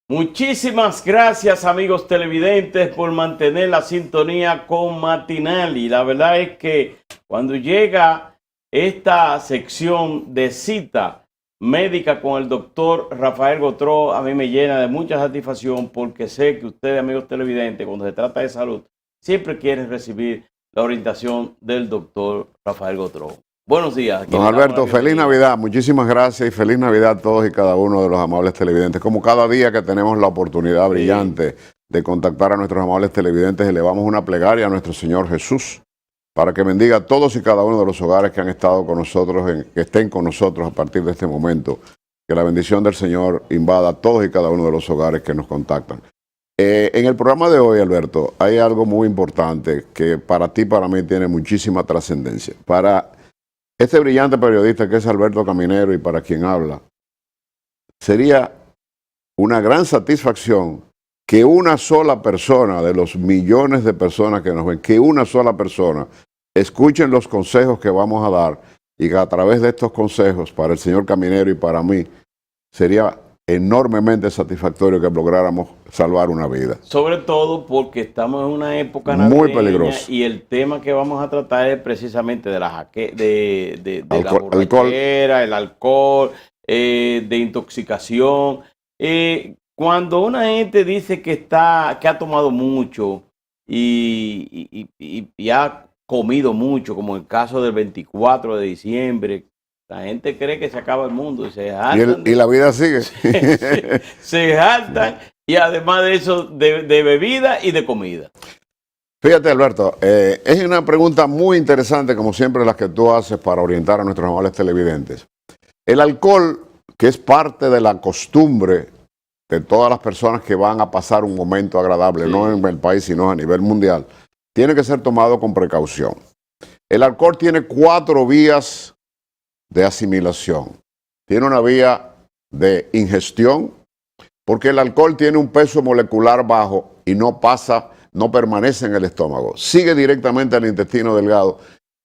Muchísimas gracias, amigos televidentes, por mantener la sintonía con Matinali. La verdad es que cuando llega esta sección de cita médica con el doctor Rafael Gotró, a mí me llena de mucha satisfacción porque sé que ustedes, amigos televidentes, cuando se trata de salud, siempre quieren recibir la orientación del doctor Rafael Gotró. Buenos días. Don Alberto, feliz Navidad. Muchísimas gracias y feliz Navidad a todos y cada uno de los amables televidentes. Como cada día que tenemos la oportunidad brillante de contactar a nuestros amables televidentes, elevamos una plegaria a nuestro Señor Jesús para que bendiga a todos y cada uno de los hogares que han estado con nosotros, que estén con nosotros a partir de este momento. Que la bendición del Señor invada a todos y cada uno de los hogares que nos contactan. En el programa de hoy, Alberto, hay algo muy importante que para ti y para mí tiene muchísima trascendencia. Para este brillante periodista que es Alberto Caminero y para quien habla, sería una gran satisfacción que una sola persona de los millones de personas que nos ven, que una sola persona escuchen los consejos que vamos a dar y que a través de estos consejos para el señor Caminero y para mí sería enormemente satisfactorio que lográramos salvar una vida. Sobre todo porque estamos en una época muy peligrosa y el tema que vamos a tratar es precisamente de la la borrachera, el alcohol, de intoxicación. Cuando una gente dice que ha tomado mucho y ha comido mucho, como el caso del 24 de diciembre, la gente cree que se acaba el mundo y se hartan. Y la vida sigue. se hartan y además de eso, de bebida y de comida. Fíjate, Alberto, es una pregunta muy interesante, como siempre, las que tú haces para orientar a nuestros amables televidentes. El alcohol, que es parte de la costumbre de todas las personas que van a pasar un momento agradable, no en el país, sino a nivel mundial, tiene que ser tomado con precaución. El alcohol tiene 4 vías de asimilación. Tiene una vía de ingestión, porque el alcohol tiene un peso molecular bajo y no permanece en el estómago. Sigue directamente al intestino delgado.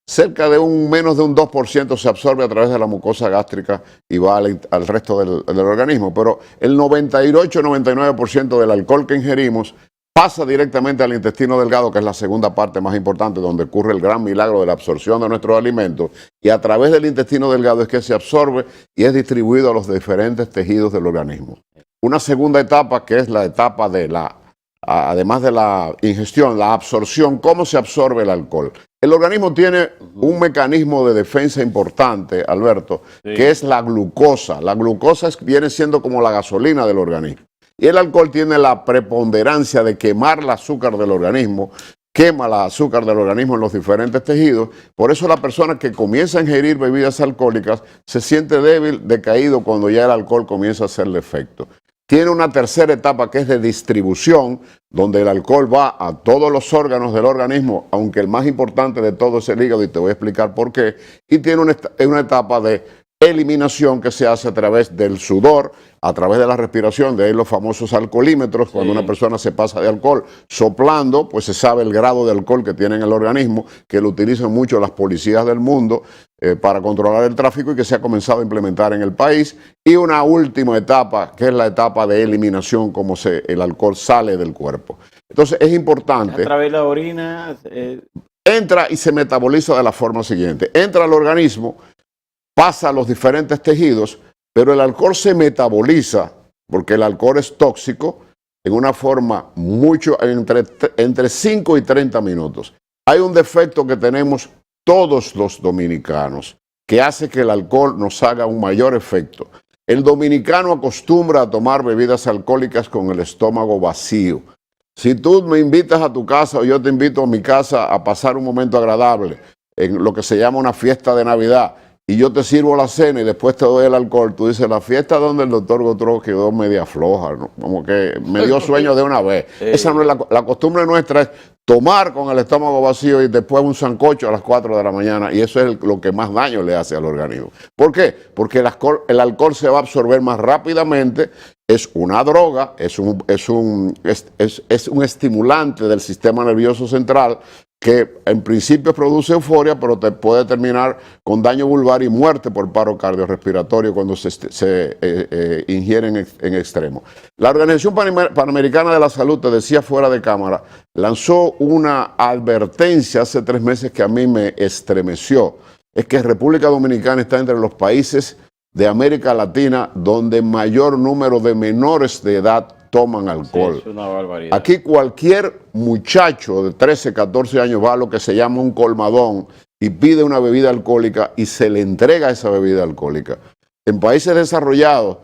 Cerca de menos de un 2% se absorbe a través de la mucosa gástrica y va al resto del organismo. Pero el 98-99% del alcohol que ingerimos pasa directamente al intestino delgado, que es la segunda parte más importante, donde ocurre el gran milagro de la absorción de nuestros alimentos, y a través del intestino delgado es que se absorbe y es distribuido a los diferentes tejidos del organismo. Una segunda etapa, que es la etapa de además de la ingestión, la absorción. ¿Cómo se absorbe el alcohol? El organismo tiene un mecanismo de defensa importante, Alberto, que es la glucosa. La glucosa viene siendo como la gasolina del organismo. Y el alcohol tiene la preponderancia de quemar el azúcar del organismo, quema el azúcar del organismo en los diferentes tejidos. Por eso la persona que comienza a ingerir bebidas alcohólicas se siente débil, decaído, cuando ya el alcohol comienza a hacerle efecto. Tiene una tercera etapa que es de distribución, donde el alcohol va a todos los órganos del organismo, aunque el más importante de todo es el hígado, y te voy a explicar por qué. Y tiene una etapa de eliminación que se hace a través del sudor, a través de la respiración, de ahí los famosos alcoholímetros. Cuando una persona se pasa de alcohol soplando, pues se sabe el grado de alcohol que tiene en el organismo, que lo utilizan mucho las policías del mundo para controlar el tráfico y que se ha comenzado a implementar en el país. Y una última etapa, que es la etapa de eliminación, como el alcohol sale del cuerpo. Entonces es importante. A través de la orina. Entra y se metaboliza de la forma siguiente. Entra al organismo, pasa a los diferentes tejidos, pero el alcohol se metaboliza, porque el alcohol es tóxico, en una forma entre 5 y 30 minutos. Hay un defecto que tenemos todos los dominicanos, que hace que el alcohol nos haga un mayor efecto. El dominicano acostumbra a tomar bebidas alcohólicas con el estómago vacío. Si tú me invitas a tu casa o yo te invito a mi casa a pasar un momento agradable, en lo que se llama una fiesta de Navidad, y yo te sirvo la cena y después te doy el alcohol, tú dices, la fiesta donde el doctor Gotró quedó media floja, ¿no? Como que me dio sueño de una vez. Esa no es la costumbre nuestra, es tomar con el estómago vacío y después un sancocho a las 4 de la mañana, y eso es lo que más daño le hace al organismo. ¿Por qué? Porque el alcohol se va a absorber más rápidamente, es una droga, es un estimulante del sistema nervioso central, que en principio produce euforia, pero te puede terminar con daño vulvar y muerte por paro cardiorrespiratorio cuando se ingiere en extremo. La Organización Panamericana de la Salud, te decía fuera de cámara, lanzó una advertencia hace 3 meses que a mí me estremeció. Es que República Dominicana está entre los países de América Latina donde mayor número de menores de edad toman alcohol. Sí, es una barbaridad. Aquí cualquier muchacho de 13, 14 años va a lo que se llama un colmadón y pide una bebida alcohólica y se le entrega esa bebida alcohólica. En países desarrollados,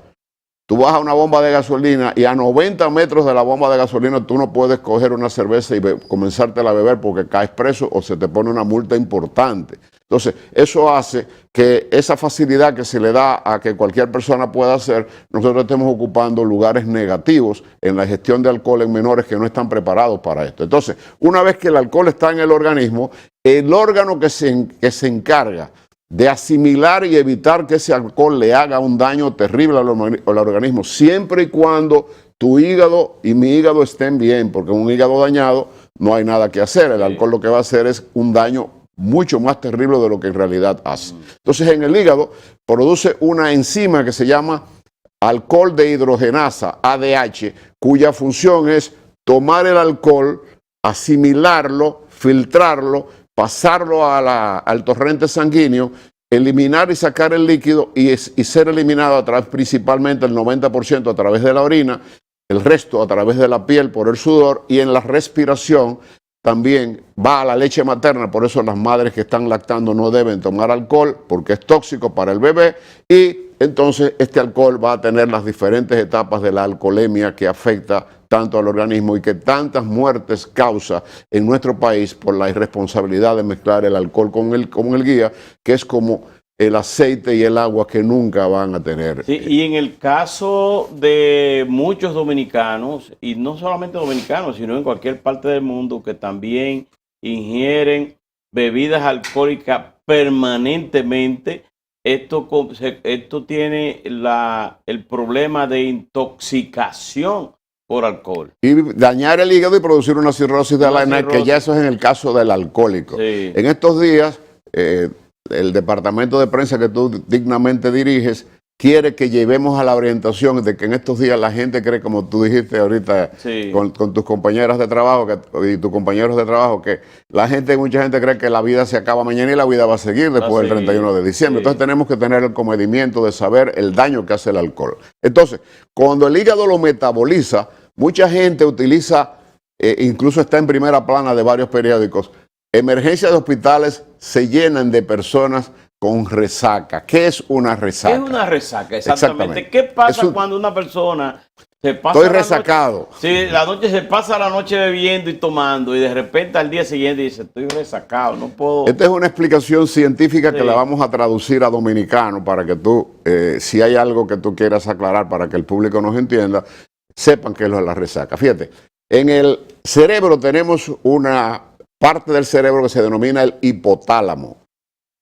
tú vas a una bomba de gasolina y a 90 metros de la bomba de gasolina tú no puedes coger una cerveza y comenzártela a beber porque caes preso o se te pone una multa importante. Entonces, eso hace que esa facilidad que se le da a que cualquier persona pueda hacer, nosotros estemos ocupando lugares negativos en la gestión de alcohol en menores que no están preparados para esto. Entonces, una vez que el alcohol está en el organismo, el órgano que se encarga de asimilar y evitar que ese alcohol le haga un daño terrible al organismo, siempre y cuando tu hígado y mi hígado estén bien, porque un hígado dañado no hay nada que hacer. El alcohol lo que va a hacer es un daño mucho más terrible de lo que en realidad hace. Entonces, en el hígado produce una enzima que se llama alcohol dehidrogenasa, ADH, cuya función es tomar el alcohol, asimilarlo, filtrarlo, pasarlo al torrente sanguíneo, eliminar y sacar el líquido y ser eliminado a través, principalmente el 90% a través de la orina, el resto a través de la piel por el sudor y en la respiración también va a la leche materna. Por eso las madres que están lactando no deben tomar alcohol porque es tóxico para el bebé y entonces este alcohol va a tener las diferentes etapas de la alcoholemia que afecta tanto al organismo y que tantas muertes causa en nuestro país por la irresponsabilidad de mezclar el alcohol con el guía, que es como el aceite y el agua que nunca van a tener. Sí, y en el caso de muchos dominicanos, y no solamente dominicanos, sino en cualquier parte del mundo, que también ingieren bebidas alcohólicas permanentemente, esto tiene el problema de intoxicación por alcohol. Y dañar el hígado y producir una cirrosis de la ENA, que ya eso es en el caso del alcohólico. Sí. En estos días, el departamento de prensa que tú dignamente diriges quiere que llevemos a la orientación de que en estos días la gente cree, como tú dijiste ahorita, sí, con tus compañeras de trabajo y tus compañeros de trabajo, que mucha gente cree que la vida se acaba mañana y la vida va a seguir después del 31 de diciembre. Sí. Entonces tenemos que tener el comedimiento de saber el daño que hace el alcohol. Entonces, cuando el hígado lo metaboliza, mucha gente utiliza, incluso está en primera plana de varios periódicos, emergencias de hospitales se llenan de personas con resaca. ¿Qué es una resaca? ¿Qué es una resaca? Exactamente. ¿Qué pasa cuando una persona se pasa Estoy resacado. Sí, la noche se pasa la noche bebiendo y tomando y de repente al día siguiente dice, estoy resacado, no puedo... Esta es una explicación científica que la vamos a traducir a dominicano para que tú, si hay algo que tú quieras aclarar para que el público nos entienda, sepan qué es lo de la resaca. Fíjate, en el cerebro tenemos una parte del cerebro que se denomina el hipotálamo,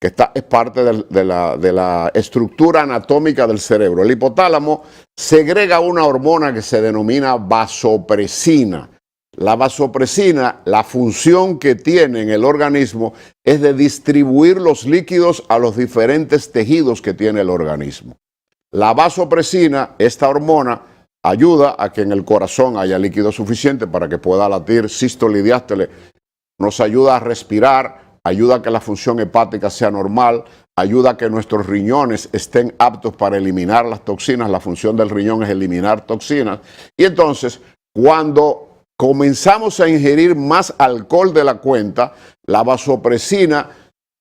que es parte de la estructura anatómica del cerebro. El hipotálamo segrega una hormona que se denomina vasopresina. La vasopresina, la función que tiene en el organismo es de distribuir los líquidos a los diferentes tejidos que tiene el organismo. La vasopresina, esta hormona, ayuda a que en el corazón haya líquido suficiente para que pueda latir sístole y diástole. Nos ayuda a respirar, ayuda a que la función hepática sea normal, ayuda a que nuestros riñones estén aptos para eliminar las toxinas. La función del riñón es eliminar toxinas. Y entonces, cuando comenzamos a ingerir más alcohol de la cuenta, la vasopresina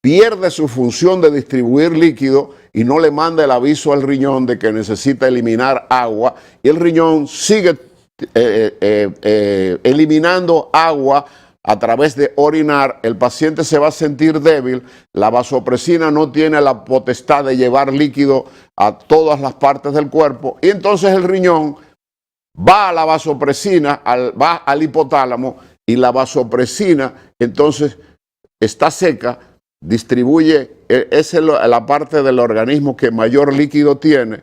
pierde su función de distribuir líquido y no le manda el aviso al riñón de que necesita eliminar agua, y el riñón sigue eliminando agua a través de orinar. El paciente se va a sentir débil, la vasopresina no tiene la potestad de llevar líquido a todas las partes del cuerpo y entonces el riñón va a la vasopresina, va al hipotálamo y la vasopresina entonces está seca, distribuye, esa es la parte del organismo que mayor líquido tiene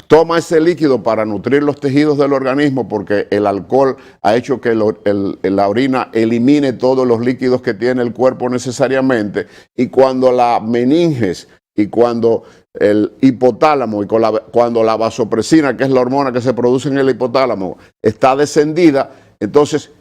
toma ese líquido para nutrir los tejidos del organismo, porque el alcohol ha hecho que la orina elimine todos los líquidos que tiene el cuerpo necesariamente, y cuando la meninges y cuando el hipotálamo y cuando la vasopresina, que es la hormona que se produce en el hipotálamo, está descendida, entonces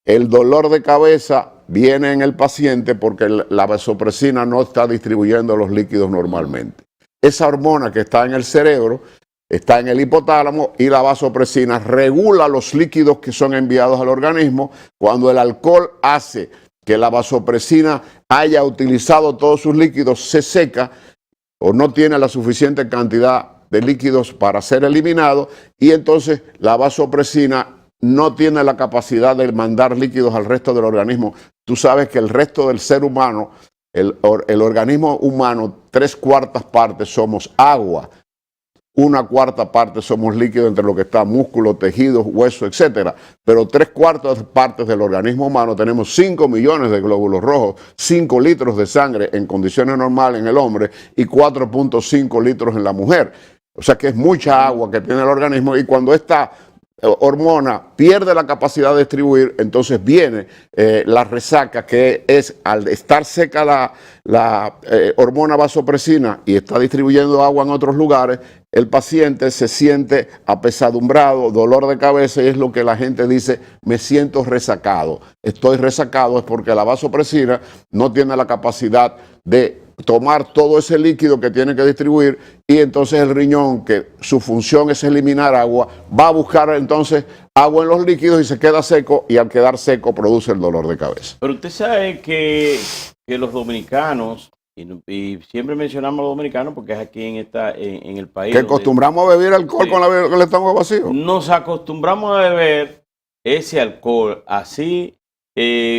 el dolor de cabeza viene en el paciente porque la vasopresina no está distribuyendo los líquidos normalmente. Esa hormona que está en el cerebro está en el hipotálamo, y la vasopresina regula los líquidos que son enviados al organismo. Cuando el alcohol hace que la vasopresina haya utilizado todos sus líquidos, se seca o no tiene la suficiente cantidad de líquidos para ser eliminado, y entonces la vasopresina no tiene la capacidad de mandar líquidos al resto del organismo. Tú sabes que el resto del ser humano, el organismo humano, 3/4 partes somos agua, 1/4 parte somos líquido, entre lo que está músculo, tejidos, hueso, etcétera. Pero 3/4 partes del organismo humano tenemos 5 millones de glóbulos rojos, 5 litros de sangre en condiciones normales en el hombre y 4.5 litros en la mujer. O sea que es mucha agua que tiene el organismo, y cuando esta hormona pierde la capacidad de distribuir, entonces viene la resaca, que es al estar seca la hormona vasopresina y está distribuyendo agua en otros lugares, el paciente se siente apesadumbrado, dolor de cabeza, y es lo que la gente dice: me siento resacado. Estoy resacado es porque la vasopresina no tiene la capacidad de tomar todo ese líquido que tiene que distribuir, y entonces el riñón, que su función es eliminar agua, va a buscar entonces agua en los líquidos y se queda seco, y al quedar seco produce el dolor de cabeza. Pero usted sabe que los dominicanos, y siempre mencionamos a los dominicanos porque es aquí en el país. Que acostumbramos a beber alcohol con el estómago vacío. Nos acostumbramos a beber ese alcohol así,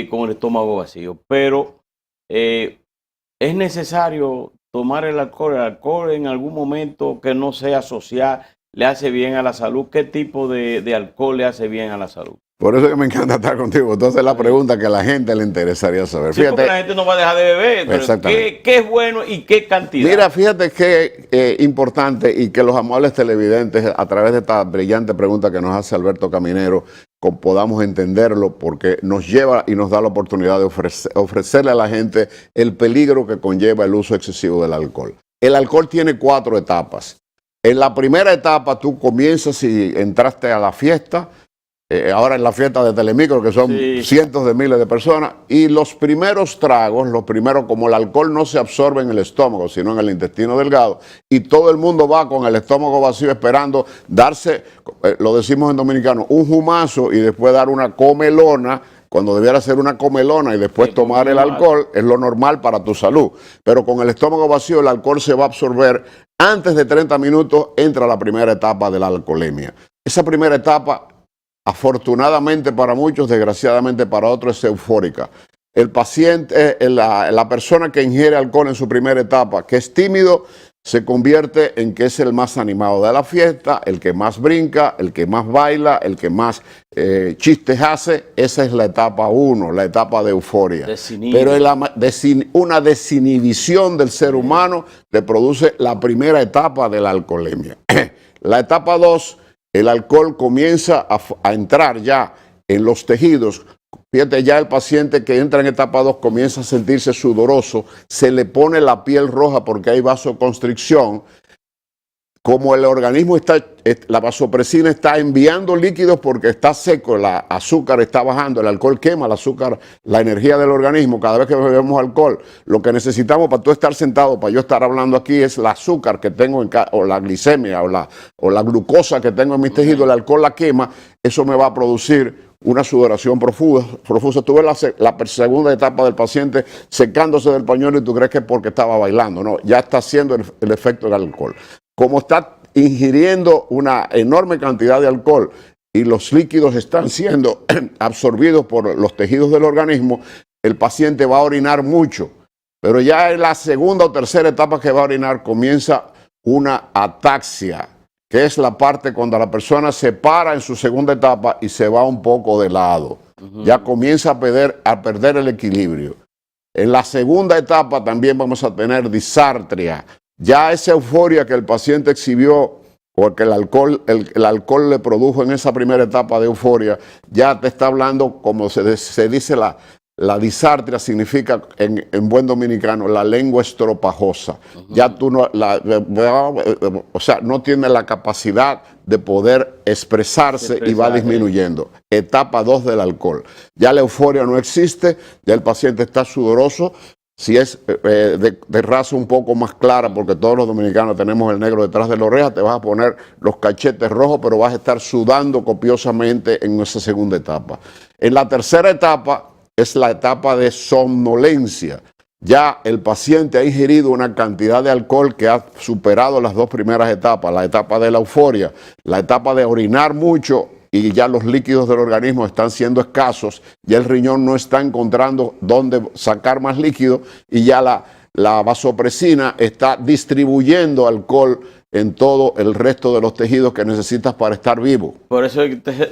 con el estómago vacío. Pero es necesario tomar el alcohol. El alcohol en algún momento que no sea social le hace bien a la salud. ¿Qué tipo de alcohol le hace bien a la salud? Por eso que me encanta estar contigo. Entonces la pregunta que a la gente le interesaría saber. Sí, porque la gente no va a dejar de beber. Pero ¿qué es bueno y qué cantidad? Mira, fíjate qué importante, y que los amables televidentes, a través de esta brillante pregunta que nos hace Alberto Caminero, podamos entenderlo, porque nos lleva y nos da la oportunidad de ofrecerle a la gente el peligro que conlleva el uso excesivo del alcohol. El alcohol tiene 4 etapas. En la primera etapa tú comienzas y entraste a la fiesta. Ahora en la fiesta de Telemicro, que son cientos de miles de personas, y los primeros tragos, como el alcohol no se absorbe en el estómago, sino en el intestino delgado, y todo el mundo va con el estómago vacío esperando darse, lo decimos en dominicano, un jumazo, y después dar una comelona, cuando debiera ser una comelona, y después tomar el alcohol, es lo normal para tu salud. Pero con el estómago vacío el alcohol se va a absorber. Antes de 30 minutos entra la primera etapa de la alcoholemia. Esa primera etapa, afortunadamente para muchos, desgraciadamente para otros, es eufórica. El paciente, la persona que ingiere alcohol en su primera etapa, que es tímido, se convierte en que es el más animado de la fiesta, el que más brinca, el que más baila, el que más chistes hace. Esa es la etapa 1, la etapa de euforia. Pero una desinhibición del ser humano le produce la primera etapa de la alcoholemia. La etapa 2, el alcohol comienza a entrar ya en los tejidos. Fíjate, ya el paciente que entra en etapa 2 comienza a sentirse sudoroso, se le pone la piel roja porque hay vasoconstricción. Como el organismo la vasopresina está enviando líquidos porque está seco, el azúcar está bajando, el alcohol quema el azúcar, la energía del organismo. Cada vez que bebemos alcohol, lo que necesitamos para tú estar sentado, para yo estar hablando aquí, es el azúcar que tengo o la glicemia o la glucosa que tengo en mis tejidos. El alcohol la quema, eso me va a producir una sudoración profusa. Tú ves la segunda etapa del paciente secándose del pañuelo y tú crees que es porque estaba bailando. No, ya está haciendo el efecto del alcohol. Como está ingiriendo una enorme cantidad de alcohol y los líquidos están siendo absorbidos por los tejidos del organismo, el paciente va a orinar mucho. Pero ya en la segunda o tercera etapa que va a orinar comienza una ataxia, que es la parte cuando la persona se para en su segunda etapa y se va un poco de lado. Ya comienza a perder el equilibrio. En la segunda etapa también vamos a tener disartria. Ya esa euforia que el paciente exhibió porque el alcohol le produjo en esa primera etapa de euforia, ya te está hablando, como se dice, la disartria significa en buen dominicano la lengua estropajosa. Ya tú no, o sea, no tiene la capacidad de poder expresarse y va disminuyendo. Etapa 2 del alcohol. Ya la euforia no existe, ya el paciente está sudoroso. Si es de raza un poco más clara, porque todos los dominicanos tenemos el negro detrás de la oreja, te vas a poner los cachetes rojos, pero vas a estar sudando copiosamente en esa segunda etapa. En la tercera etapa es la etapa de somnolencia. Ya el paciente ha ingerido una cantidad de alcohol que ha superado las dos primeras etapas, la etapa de la euforia, la etapa de orinar mucho, y ya los líquidos del organismo están siendo escasos, ya el riñón no está encontrando dónde sacar más líquido y ya la vasopresina está distribuyendo alcohol en todo el resto de los tejidos que necesitas para estar vivo. Por eso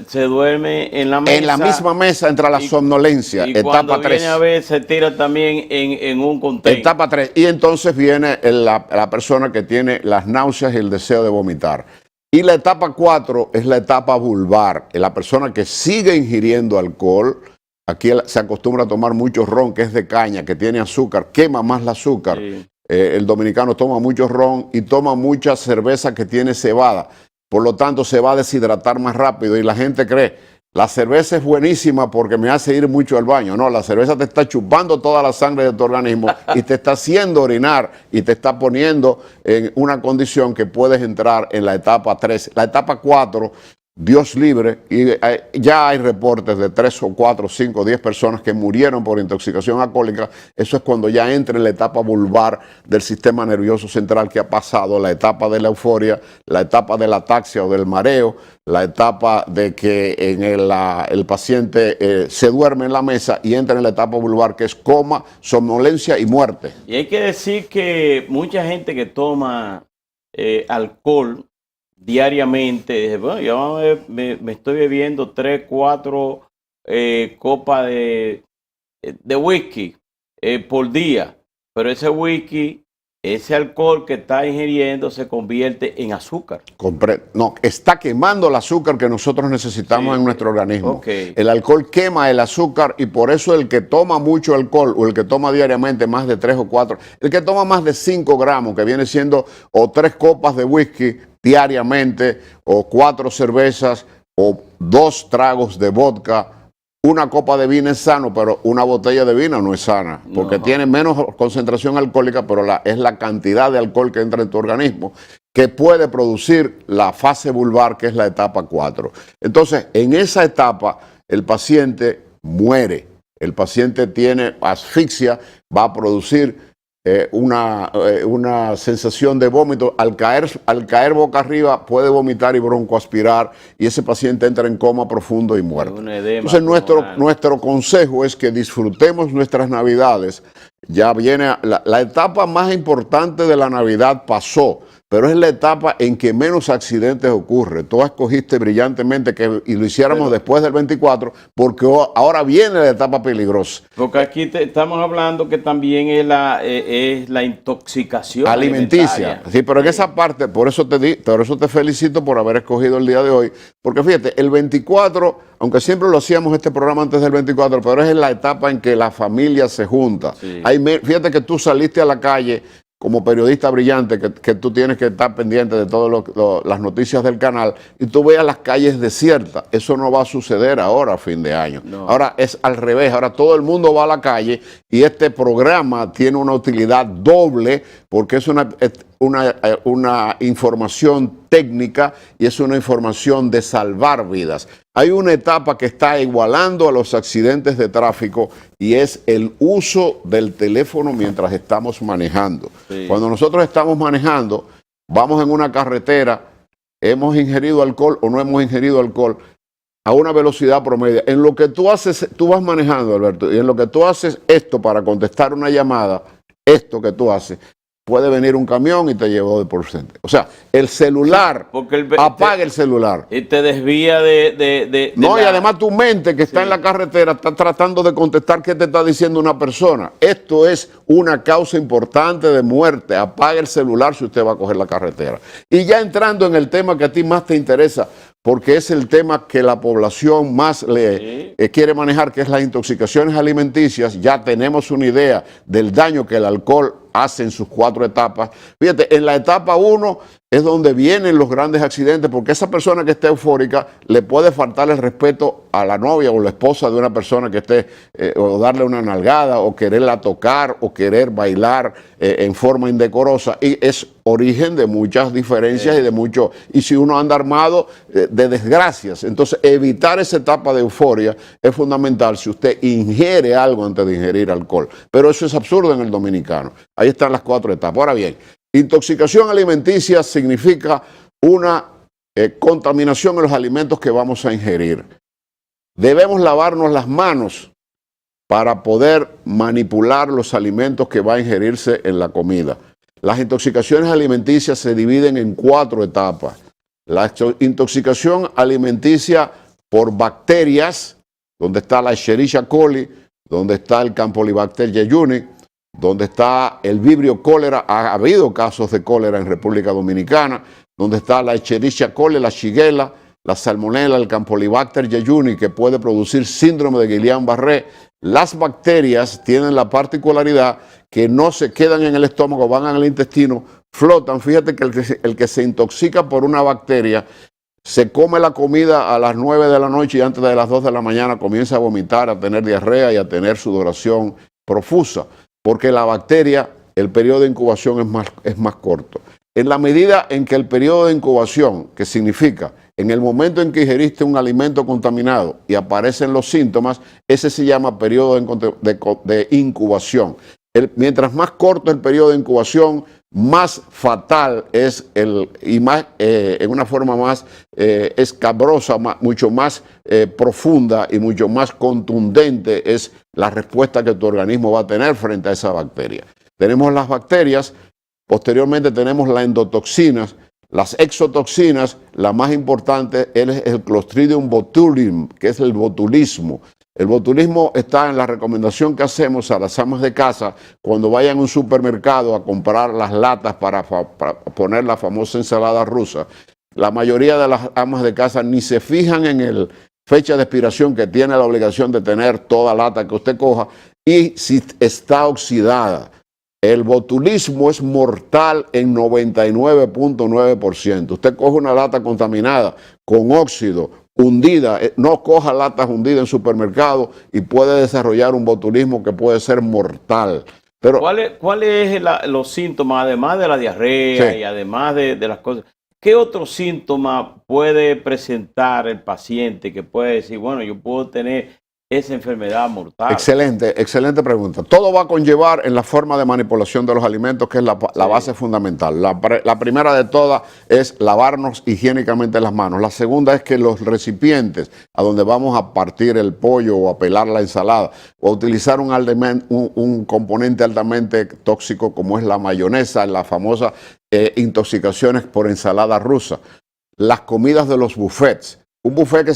se duerme en la mesa. En la misma mesa entra la somnolencia, etapa 3. Viene a ver, se tira también en un contenedor. Etapa 3. Y entonces viene la persona que tiene las náuseas y el deseo de vomitar. Y la etapa 4 es la etapa vulvar, la persona que sigue ingiriendo alcohol. Aquí se acostumbra a tomar mucho ron, que es de caña, que tiene azúcar, quema más el azúcar. Sí. El dominicano toma mucho ron y toma mucha cerveza que tiene cebada. Por lo tanto, se va a deshidratar más rápido y la gente cree, la cerveza es buenísima porque me hace ir mucho al baño. No, la cerveza te está chupando toda la sangre de tu organismo y te está haciendo orinar y te está poniendo en una condición que puedes entrar en la etapa 3. La etapa 4, Dios libre, y ya hay reportes de 3 o 4, 5, 10 personas que murieron por intoxicación alcohólica. Eso es cuando ya entra en la etapa vulvar del sistema nervioso central, que ha pasado la etapa de la euforia, la etapa de la ataxia o del mareo, la etapa de que el paciente se duerme en la mesa y entra en la etapa vulvar, que es coma, somnolencia y muerte. Y hay que decir que mucha gente que toma alcohol diariamente, dice, bueno, yo me estoy bebiendo 3, 4 copas de whisky por día, pero ese whisky, ese alcohol que está ingiriendo se convierte en azúcar. No, está quemando el azúcar que nosotros necesitamos en nuestro organismo. Okay. El alcohol quema el azúcar y por eso el que toma mucho alcohol o el que toma diariamente más de 3 o 4, el que toma más de 5 gramos, que viene siendo o 3 copas de whisky diariamente, o 4 cervezas, o 2 tragos de vodka. Una copa de vino es sano, pero una botella de vino no es sana, porque tiene menos concentración alcohólica, pero es la cantidad de alcohol que entra en tu organismo que puede producir la fase vulvar, que es la etapa 4. Entonces, en esa etapa, el paciente muere. El paciente tiene asfixia, va a producir una sensación de vómito. Al caer boca arriba puede vomitar y broncoaspirar y ese paciente entra en coma profundo y muere. Entonces nuestro consejo es que disfrutemos nuestras Navidades. Ya viene la etapa más importante de la Navidad pasó, pero es la etapa en que menos accidentes ocurre. Tú escogiste brillantemente y lo hiciéramos después del 24, porque ahora viene la etapa peligrosa. Porque aquí estamos hablando que también es la intoxicación alimenticia. Sí, pero en esa parte, por eso te felicito por haber escogido el día de hoy, porque fíjate, el 24, aunque siempre lo hacíamos este programa antes del 24, pero es la etapa en que la familia se junta. Sí. Fíjate que tú saliste a la calle como periodista brillante, que tú tienes que estar pendiente de todas las noticias del canal, y tú veas las calles desiertas. Eso no va a suceder ahora a fin de año. No. Ahora es al revés. Ahora todo el mundo va a la calle y este programa tiene una utilidad doble, porque es una información técnica y es una información de salvar vidas. Hay una etapa que está igualando a los accidentes de tráfico y es el uso del teléfono mientras estamos manejando. Sí. Cuando nosotros estamos manejando, vamos en una carretera, hemos ingerido alcohol o no hemos ingerido alcohol, a una velocidad promedio. En lo que tú haces, tú vas manejando, Alberto, y en lo que tú haces esto para contestar una llamada, esto que tú haces, puede venir un camión y te llevó de por ciento. O sea, el celular, apaga el celular. Y te desvía de no, y además tu mente que está en la carretera está tratando de contestar qué te está diciendo una persona. Esto es una causa importante de muerte. Apaga el celular si usted va a coger la carretera. Y ya entrando en el tema que a ti más te interesa, porque es el tema que la población más quiere manejar, que es las intoxicaciones alimenticias. Ya tenemos una idea del daño que el alcohol hace en sus 4 etapas. Fíjate, en la etapa 1 es donde vienen los grandes accidentes, porque esa persona que esté eufórica le puede faltar el respeto a la novia o la esposa de una persona que esté, o darle una nalgada, o quererla tocar, o querer bailar en forma indecorosa, y es origen de muchas diferencias y de mucho, y si uno anda armado, de desgracias. Entonces, evitar esa etapa de euforia es fundamental si usted ingiere algo antes de ingerir alcohol. Pero eso es absurdo en el dominicano. Ahí están las 4 etapas. Ahora bien, intoxicación alimenticia significa una contaminación en los alimentos que vamos a ingerir. Debemos lavarnos las manos para poder manipular los alimentos que va a ingerirse en la comida. Las intoxicaciones alimenticias se dividen en 4 etapas. La intoxicación alimenticia por bacterias, donde está la Escherichia coli, donde está el Campylobacter jejuni, donde está el Vibrio cólera. Ha habido casos de cólera en República Dominicana, donde está la Escherichia coli, la Shigella, la Salmonella, el Campylobacter jejuni, que puede producir síndrome de Guillain-Barré. Las bacterias tienen la particularidad que no se quedan en el estómago, van al intestino, flotan. Fíjate que el que se intoxica por una bacteria se come la comida a las 9 de la noche y antes de las 2 de la mañana comienza a vomitar, a tener diarrea y a tener sudoración profusa, porque la bacteria, el periodo de incubación es más corto. En la medida en que el periodo de incubación, que significa en el momento en que ingeriste un alimento contaminado y aparecen los síntomas, ese se llama periodo de incubación. Mientras más corto el periodo de incubación, más fatal es y más, en una forma más escabrosa, mucho más profunda y mucho más contundente es la respuesta que tu organismo va a tener frente a esa bacteria. Tenemos las bacterias, posteriormente tenemos las endotoxinas, las exotoxinas. La más importante es el Clostridium botulinum, que es el botulismo. El botulismo está en la recomendación que hacemos a las amas de casa cuando vayan a un supermercado a comprar las latas para poner la famosa ensalada rusa. La mayoría de las amas de casa ni se fijan en el fecha de expiración, que tiene la obligación de tener toda lata que usted coja, y si está oxidada. El botulismo es mortal en 99.9%. Usted coge una lata contaminada con óxido, hundida, no coja latas hundidas en supermercado y puede desarrollar un botulismo que puede ser mortal. Pero, ¿Cuáles son los síntomas, además de la diarrea y además de las cosas? ¿Qué otros síntomas puede presentar el paciente que puede decir, bueno, yo puedo tener esa enfermedad mortal? Excelente pregunta. Todo va a conllevar en la forma de manipulación de los alimentos, que es la base fundamental. La primera de todas es lavarnos higiénicamente las manos. La segunda es que los recipientes a donde vamos a partir el pollo o a pelar la ensalada o a utilizar un componente altamente tóxico como es la mayonesa, la famosa intoxicaciones por ensalada rusa. Las comidas de los buffets. Un buffet que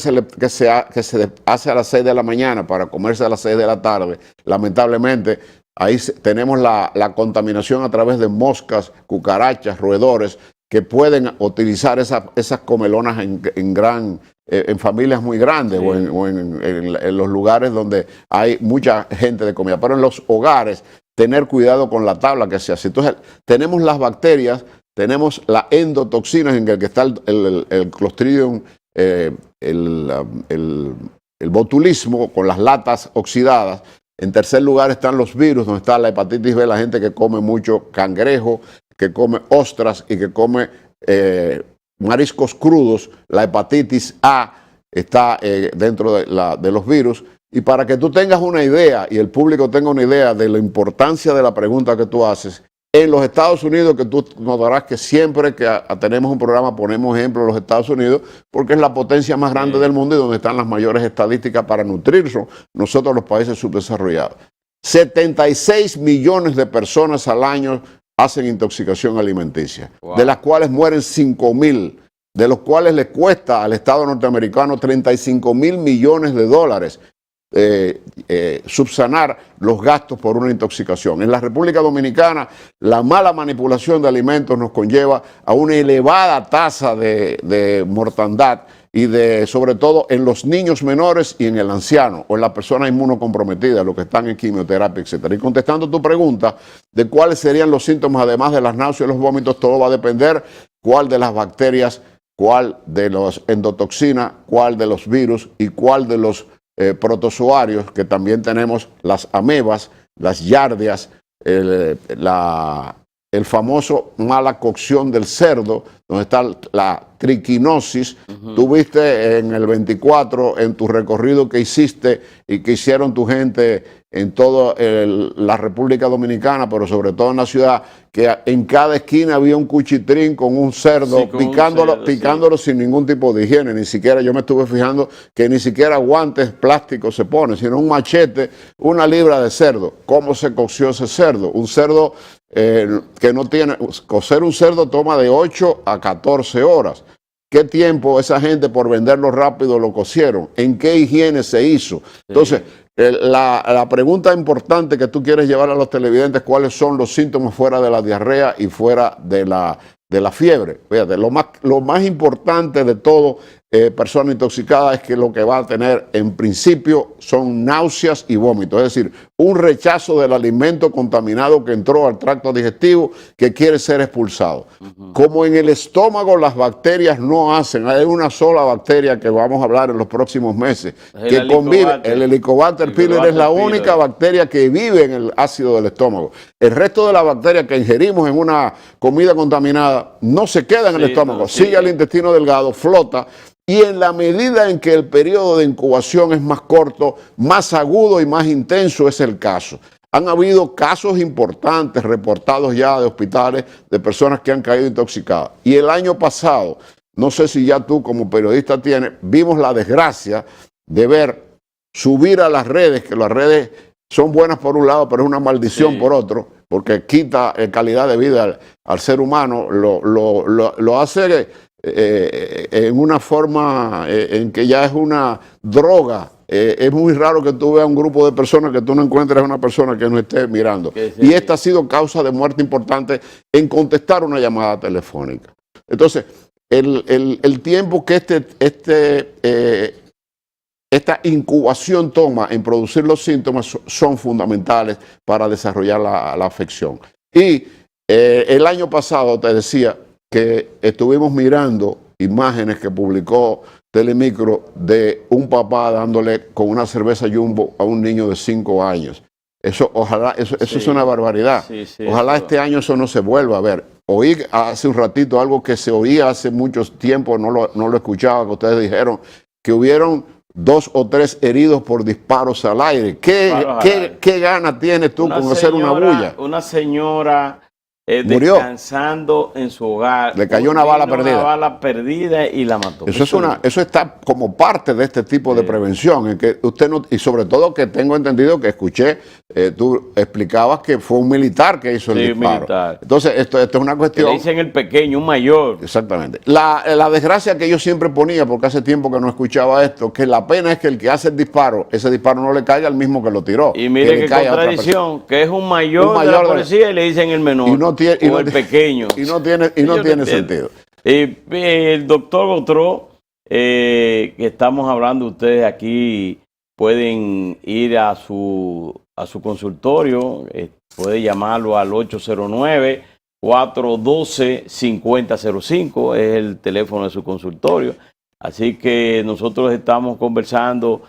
se hace a las 6 de la mañana para comerse a las 6 de la tarde, lamentablemente, ahí tenemos la contaminación a través de moscas, cucarachas, roedores, que pueden utilizar esas comelonas en familias muy grandes, sí, o en los lugares donde hay mucha gente de comida. Pero en los hogares, tener cuidado con la tabla que se hace. Entonces, tenemos las bacterias, tenemos las endotoxinas, en el que está el Clostridium, el botulismo con las latas oxidadas. En tercer lugar están los virus, donde está la hepatitis B, la gente que come mucho cangrejo, que come ostras y que come mariscos crudos. La hepatitis A está dentro de los virus. Y para que tú tengas una idea y el público tenga una idea de la importancia de la pregunta que tú haces, en los Estados Unidos, que tú notarás que siempre que tenemos un programa ponemos ejemplo de los Estados Unidos, porque es la potencia más grande del mundo y donde están las mayores estadísticas para nutrirnos, nosotros los países subdesarrollados. 76 millones de personas al año hacen intoxicación alimenticia, Wow. de las cuales mueren 5.000, de los cuales le cuesta al Estado norteamericano 35.000 millones de dólares subsanar los gastos por una intoxicación. En la República Dominicana, la mala manipulación de alimentos nos conlleva a una elevada tasa de mortandad y sobre todo en los niños menores y en el anciano o en las personas inmunocomprometidas, los que están en quimioterapia, etc. Y contestando tu pregunta de cuáles serían los síntomas, además de las náuseas y los vómitos, todo va a depender cuál de las bacterias, cuál de los endotoxinas, cuál de los virus y cuál de los protozoarios, que también tenemos las amebas, las yardias, el famoso mala cocción del cerdo, donde está la triquinosis. Tú viste en el 24, en tu recorrido que hiciste y que hicieron tu gente en toda la República Dominicana, pero sobre todo en la ciudad, que en cada esquina había un cuchitrín con un cerdo, Sí, con picándolo sin ningún tipo de higiene. Ni siquiera, yo me estuve fijando que ni siquiera guantes plásticos se ponen, sino un machete, una libra de cerdo. ¿Cómo se coció ese cerdo? Un cerdo que no tiene, cocer un cerdo toma de 8 a 14 horas. ¿Qué tiempo esa gente por venderlo rápido lo cocieron? ¿En qué higiene se hizo? Entonces, la pregunta importante que tú quieres llevar a los televidentes, ¿cuáles son los síntomas fuera de la diarrea y fuera de la fiebre? Fíjate, lo más importante de todo, persona intoxicada, es que lo que va a tener en principio son náuseas y vómitos, es decir, un rechazo del alimento contaminado que entró al tracto digestivo que quiere ser expulsado. Como en el estómago las bacterias no hacen, hay una sola bacteria que vamos a hablar en los próximos meses, que convive, el Helicobacter pylori es la única bacteria que vive en el ácido del estómago. El resto de las bacterias que ingerimos en una comida contaminada no se queda en el estómago, sigue al intestino delgado, flota. Y en la medida en que el periodo de incubación es más corto, más agudo y más intenso es el caso. Han habido casos importantes reportados ya de hospitales de personas que han caído intoxicadas. Y el año pasado, no sé si ya tú como periodista vimos la desgracia de ver subir a las redes, que las redes son buenas por un lado, pero es una maldición por otro, porque quita calidad de vida al ser humano, lo hace en una forma en que ya es una droga. Es muy raro que tú veas un grupo de personas que tú no encuentres una persona que no esté mirando. Y esta ha sido causa de muerte importante en contestar una llamada telefónica. Entonces, el tiempo que esta incubación toma en producir los síntomas son fundamentales para desarrollar la afección. Y el año pasado te decía que estuvimos mirando imágenes que publicó Telemicro de un papá dándole con una cerveza Jumbo a un niño de 5 años. Ojalá, eso es una barbaridad. Ojalá este año eso no se vuelva a ver. Oí hace un ratito algo que se oía hace mucho tiempo, no lo escuchaba, que ustedes dijeron que hubieron 2 o 3 heridos por disparos al aire. ¿Qué gana tienes tú con hacer una bulla? Una señora murió descansando en su hogar. Le cayó una bala perdida. Una bala perdida y la mató. Eso está como parte de este tipo de prevención, en que usted no, y sobre todo que tengo entendido que escuché, tú explicabas que fue un militar que hizo el disparo. Militar. Entonces, esto es una cuestión. Que le dicen el pequeño, un mayor. Exactamente. La desgracia que yo siempre ponía, porque hace tiempo que no escuchaba esto, que la pena es que el que hace el disparo, ese disparo no le caiga al mismo que lo tiró. Y mire qué contradicción, que es un mayor de la policía y le dicen el menor. O el pequeño. Y no tiene sentido. El doctor Gautreaux, que estamos hablando, ustedes aquí pueden ir a su consultorio, puede llamarlo al 809-412-5005, es el teléfono de su consultorio. Así que nosotros estamos conversando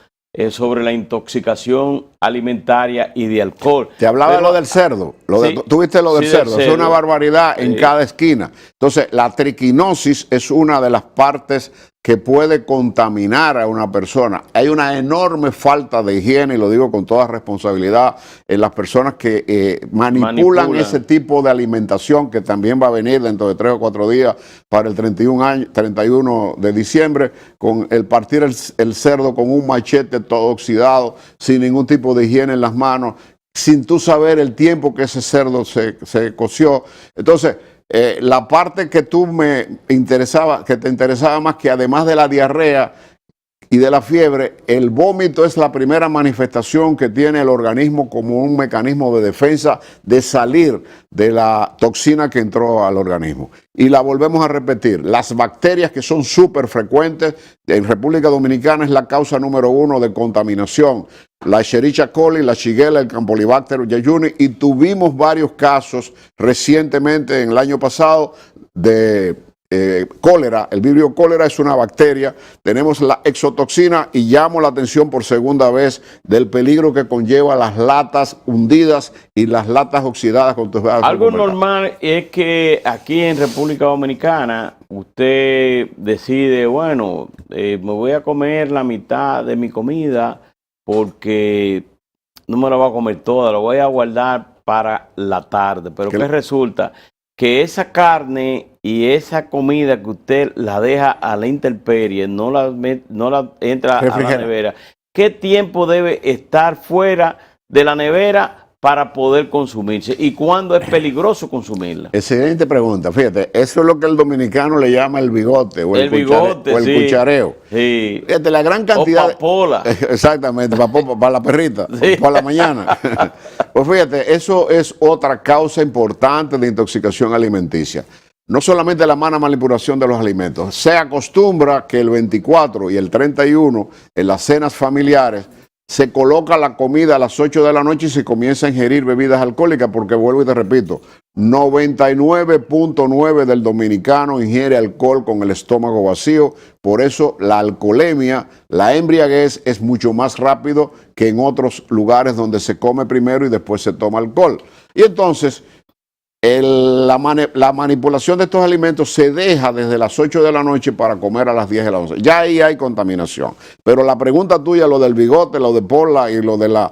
sobre la intoxicación alimentaria y de alcohol. Te hablaba de lo del cerdo. ¿Tú viste lo del cerdo? Es una barbaridad en cada esquina. Entonces, la triquinosis es una de las partes que puede contaminar a una persona. Hay una enorme falta de higiene, y lo digo con toda responsabilidad, en las personas que manipulan ese tipo de alimentación, que también va a venir dentro de 3 o 4 días para el 31 de diciembre, con el partir el cerdo con un machete todo oxidado, sin ningún tipo de higiene en las manos, sin tú saber el tiempo que ese cerdo se coció. Entonces, la parte que que te interesaba más, que además de la diarrea y de la fiebre, el vómito es la primera manifestación que tiene el organismo como un mecanismo de defensa de salir de la toxina que entró al organismo. Y la volvemos a repetir, las bacterias que son súper frecuentes en República Dominicana es la causa número 1 de contaminación. La Escherichia coli, la Shigella, el Campylobacter jejuni, y tuvimos varios casos recientemente en el año pasado de cólera. El vibrio cólera es una bacteria. Tenemos la exotoxina y llamo la atención por segunda vez del peligro que conlleva las latas hundidas y las latas oxidadas. Algo normal es que aquí en República Dominicana usted decide, bueno, me voy a comer la mitad de mi comida porque no me la voy a comer toda, la voy a guardar para la tarde. Pero ¿qué resulta? Que esa carne y esa comida que usted la deja a la intemperie, no la entra a la nevera, ¿qué tiempo debe estar fuera de la nevera para poder consumirse? ¿Y cuándo es peligroso consumirla? Excelente pregunta. Fíjate, eso es lo que el dominicano le llama el bigote o el cuchareo. Sí. Fíjate, la gran cantidad... O papola. Exactamente, para la perrita, sí. Para la mañana. Pues fíjate, eso es otra causa importante de intoxicación alimenticia. No solamente la mala manipulación de los alimentos. Se acostumbra que el 24 y el 31, en las cenas familiares, se coloca la comida a las 8 de la noche y se comienza a ingerir bebidas alcohólicas, porque vuelvo y te repito, 99.9 del dominicano ingiere alcohol con el estómago vacío. Por eso la alcoholemia, la embriaguez es mucho más rápido que en otros lugares donde se come primero y después se toma alcohol. Y entonces la manipulación de estos alimentos se deja desde las 8 de la noche para comer a las 10 de la noche. Ya ahí hay contaminación. Pero la pregunta tuya, lo del bigote, lo de Pola y lo de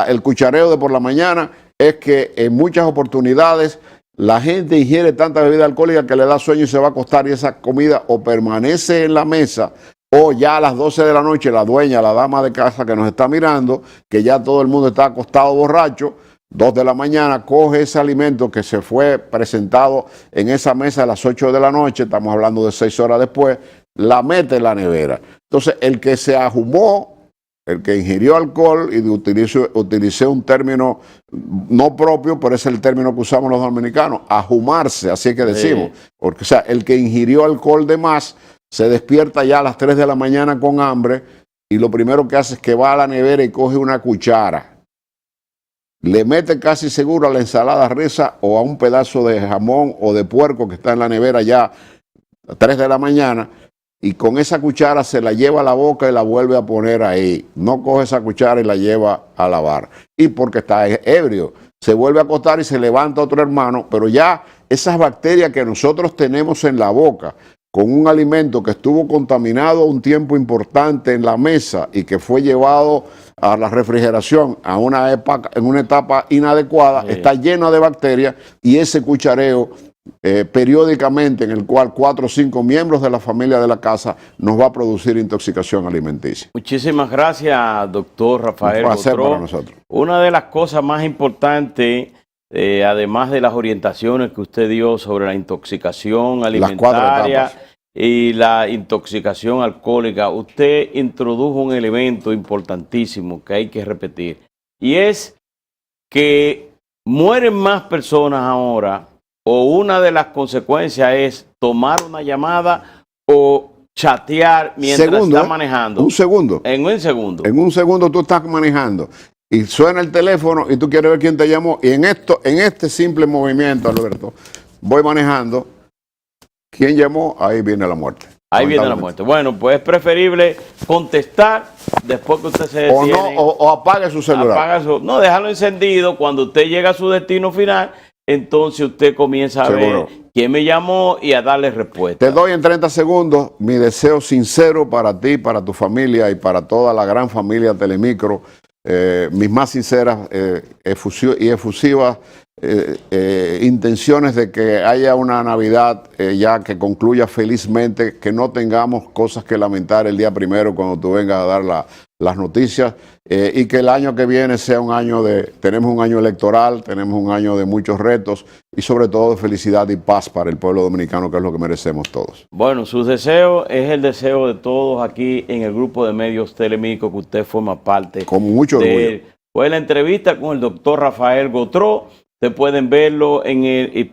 el cuchareo de por la mañana, es que en muchas oportunidades la gente ingiere tanta bebida alcohólica que le da sueño y se va a acostar, y esa comida o permanece en la mesa, o ya a las 12 de la noche la dueña, la dama de casa que nos está mirando, que ya todo el mundo está acostado borracho, 2 de la mañana, coge ese alimento que se fue presentado en esa mesa a las 8 de la noche, estamos hablando de 6 horas después, la mete en la nevera. Entonces, el que se ahumó, el que ingirió alcohol, y utilicé un término no propio, pero es el término que usamos los dominicanos, ahumarse, así que decimos. Sí. Porque, o sea, el que ingirió alcohol de más, se despierta ya a las 3 de la mañana con hambre, y lo primero que hace es que va a la nevera y coge una cuchara. Le mete casi seguro a la ensalada reza o a un pedazo de jamón o de puerco que está en la nevera ya a 3 de la mañana, y con esa cuchara se la lleva a la boca y la vuelve a poner ahí. No coge esa cuchara y la lleva a lavar. Y porque está ebrio, se vuelve a acostar y se levanta otro hermano, pero ya esas bacterias que nosotros tenemos en la boca, con un alimento que estuvo contaminado un tiempo importante en la mesa y que fue llevado a la refrigeración en una etapa inadecuada, sí, está llena de bacterias, y ese cuchareo periódicamente, en el cual 4 o 5 miembros de la familia de la casa, nos va a producir intoxicación alimenticia. Muchísimas gracias, doctor Rafael Botró. Para nosotros. Una de las cosas más importantes, además de las orientaciones que usted dio sobre la intoxicación alimentaria y la intoxicación alcohólica, usted introdujo un elemento importantísimo que hay que repetir, y es que mueren más personas ahora, o una de las consecuencias es tomar una llamada o chatear mientras está manejando. Un segundo. En un segundo. En un segundo tú estás manejando y suena el teléfono y tú quieres ver quién te llamó, y en este simple movimiento, Alberto, voy manejando, ¿quién llamó? Ahí viene la muerte. Ahí viene la muerte. Bueno, pues es preferible contestar después que usted se detiene. O apague su celular. No, dejarlo encendido. Cuando usted llega a su destino final, entonces usted comienza a ver quién me llamó y a darle respuesta. Te doy en 30 segundos mi deseo sincero para ti, para tu familia y para toda la gran familia Telemicro. Mis más sinceras y efusivas intenciones de que haya una Navidad ya que concluya felizmente, que no tengamos cosas que lamentar el día primero cuando tú vengas a dar las noticias, y que el año que viene sea un año tenemos un año electoral, tenemos un año de muchos retos y sobre todo de felicidad y paz para el pueblo dominicano, que es lo que merecemos todos. Bueno, su deseo es el deseo de todos aquí en el grupo de medios Telemídico que usted forma parte. Con mucho orgullo. Fue la entrevista con el doctor Rafael Gautreau. Ustedes pueden verlo en el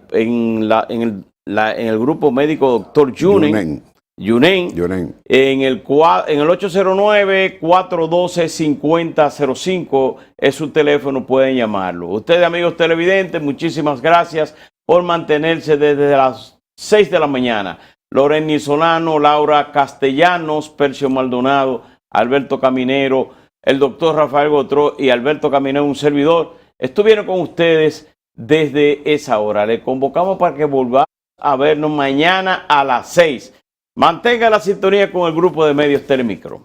grupo médico Doctor Yunen, en el 809-412-5005 es su teléfono, pueden llamarlo. Ustedes, amigos televidentes, muchísimas gracias por mantenerse desde las 6 de la mañana. Loreni Solano, Laura Castellanos, Percio Maldonado, Alberto Caminero, el doctor Rafael Gautreau y Alberto Caminero, un servidor, estuvieron con ustedes desde esa hora. Les convocamos para que volvamos a vernos mañana a las 6. Mantenga la sintonía con el grupo de medios Telemicro.